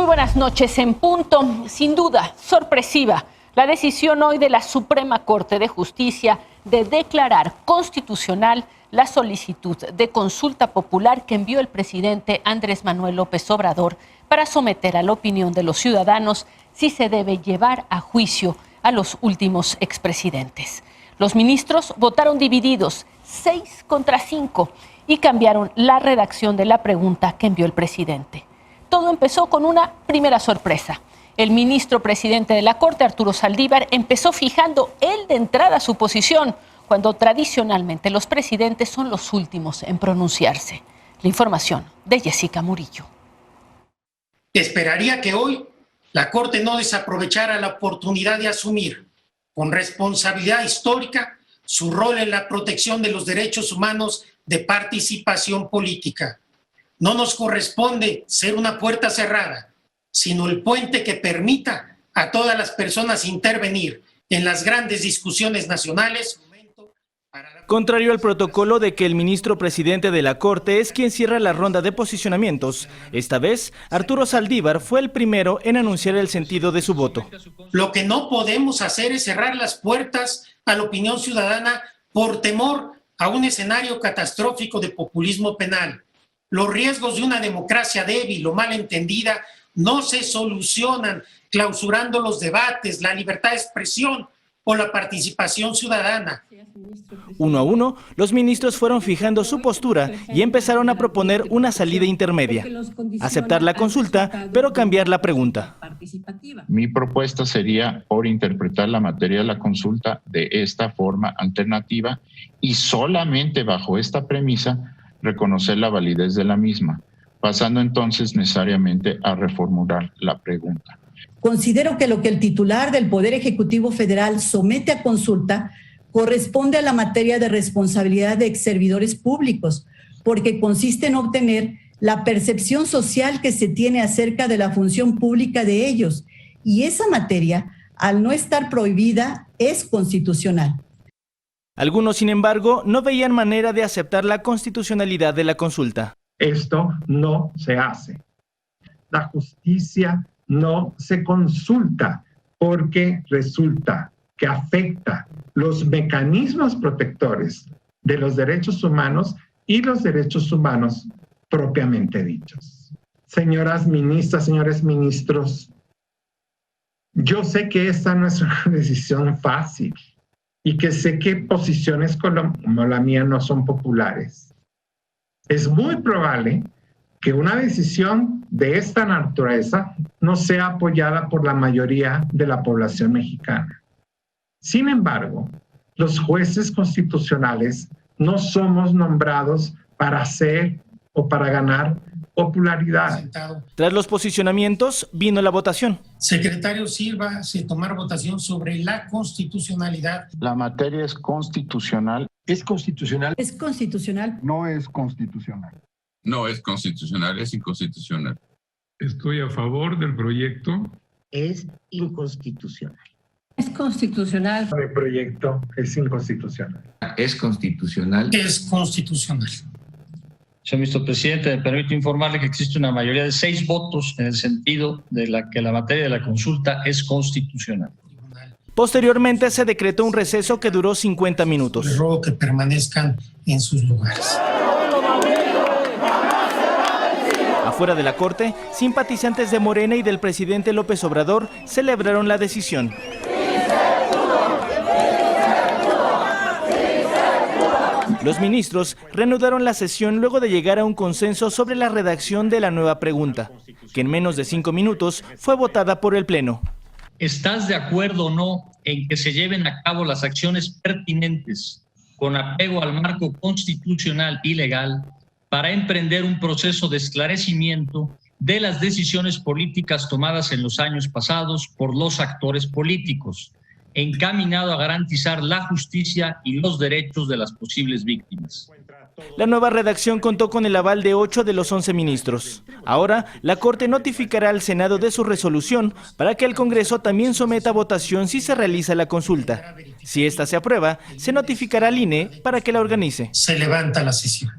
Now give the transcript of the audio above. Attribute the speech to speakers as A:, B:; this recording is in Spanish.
A: buenas noches. En punto, sin duda, sorpresiva, la decisión hoy de la Suprema Corte de Justicia de declarar constitucional la solicitud de consulta popular que envió el presidente Andrés Manuel López Obrador para someter a la opinión de los ciudadanos si se debe llevar a juicio a los últimos expresidentes. Los ministros votaron divididos, 6 contra 5, y cambiaron la redacción de la pregunta que envió el presidente. Todo empezó con una primera sorpresa. El ministro presidente de la Corte, Arturo Saldívar, empezó fijando él de entrada su posición, cuando tradicionalmente los presidentes son los últimos en pronunciarse. La información de Jessica Murillo.
B: Esperaría que hoy la Corte no desaprovechara la oportunidad de asumir con responsabilidad histórica su rol en la protección de los derechos humanos de participación política. No nos corresponde ser una puerta cerrada, sino el puente que permita a todas las personas intervenir en las grandes discusiones nacionales.
C: Contrario al protocolo de que el ministro presidente de la Corte es quien cierra la ronda de posicionamientos, esta vez Arturo Saldívar fue el primero en anunciar el sentido de su voto.
B: Lo que no podemos hacer es cerrar las puertas a la opinión ciudadana por temor a un escenario catastrófico de populismo penal. Los riesgos de una democracia débil o mal entendida no se solucionan clausurando los debates, la libertad de expresión o la participación ciudadana.
C: Uno a uno, los ministros fueron fijando su postura y empezaron a proponer una salida intermedia. Aceptar la consulta, pero cambiar la pregunta.
D: Mi propuesta sería por interpretar la materia de la consulta de esta forma alternativa y solamente bajo esta premisa reconocer la validez de la misma, pasando entonces necesariamente a reformular la pregunta.
E: Considero que lo que el titular del Poder Ejecutivo Federal somete a consulta corresponde a la materia de responsabilidad de exservidores públicos, porque consiste en obtener la percepción social que se tiene acerca de la función pública de ellos, y esa materia, al no estar prohibida, es constitucional.
C: Algunos, sin embargo, no veían manera de aceptar la constitucionalidad de la consulta.
F: Esto no se hace. La justicia no se consulta porque resulta que afecta los mecanismos protectores de los derechos humanos y los derechos humanos propiamente dichos. Señoras ministras, señores ministros, yo sé que esta no es una decisión fácil y que sé que posiciones como la mía no son populares. Es muy probable que una decisión de esta naturaleza no sea apoyada por la mayoría de la población mexicana. Sin embargo, los jueces constitucionales no somos nombrados para hacer o para ganar popularidad.
C: Tras los posicionamientos, vino la votación.
B: Secretario, sírvase tomar votación sobre la constitucionalidad.
D: La materia es constitucional.
G: ¿Es constitucional?
E: ¿Es constitucional?
H: No es constitucional.
I: No es constitucional, es inconstitucional.
J: Estoy a favor del proyecto.
K: Es inconstitucional.
E: Es constitucional.
F: El proyecto es inconstitucional.
G: Es constitucional.
B: Es constitucional.
L: Señor ministro presidente, me permito informarle que existe una mayoría de 6 votos en el sentido de que la materia de la consulta es constitucional.
C: Posteriormente se decretó un receso que duró 50 minutos.
B: Les ruego que permanezcan en sus lugares.
C: Afuera de la Corte, simpatizantes de Morena y del presidente López Obrador celebraron la decisión. Los ministros reanudaron la sesión luego de llegar a un consenso sobre la redacción de la nueva pregunta, que en menos de 5 minutos fue votada por el Pleno.
L: ¿Estás de acuerdo o no en que se lleven a cabo las acciones pertinentes con apego al marco constitucional y legal para emprender un proceso de esclarecimiento de las decisiones políticas tomadas en los años pasados por los actores políticos, encaminado a garantizar la justicia y los derechos de las posibles víctimas?
C: La nueva redacción contó con el aval de 8 de los 11 ministros. Ahora, la Corte notificará al Senado de su resolución para que el Congreso también someta a votación si se realiza la consulta. Si esta se aprueba, se notificará al INE para que la organice.
B: Se levanta la sesión.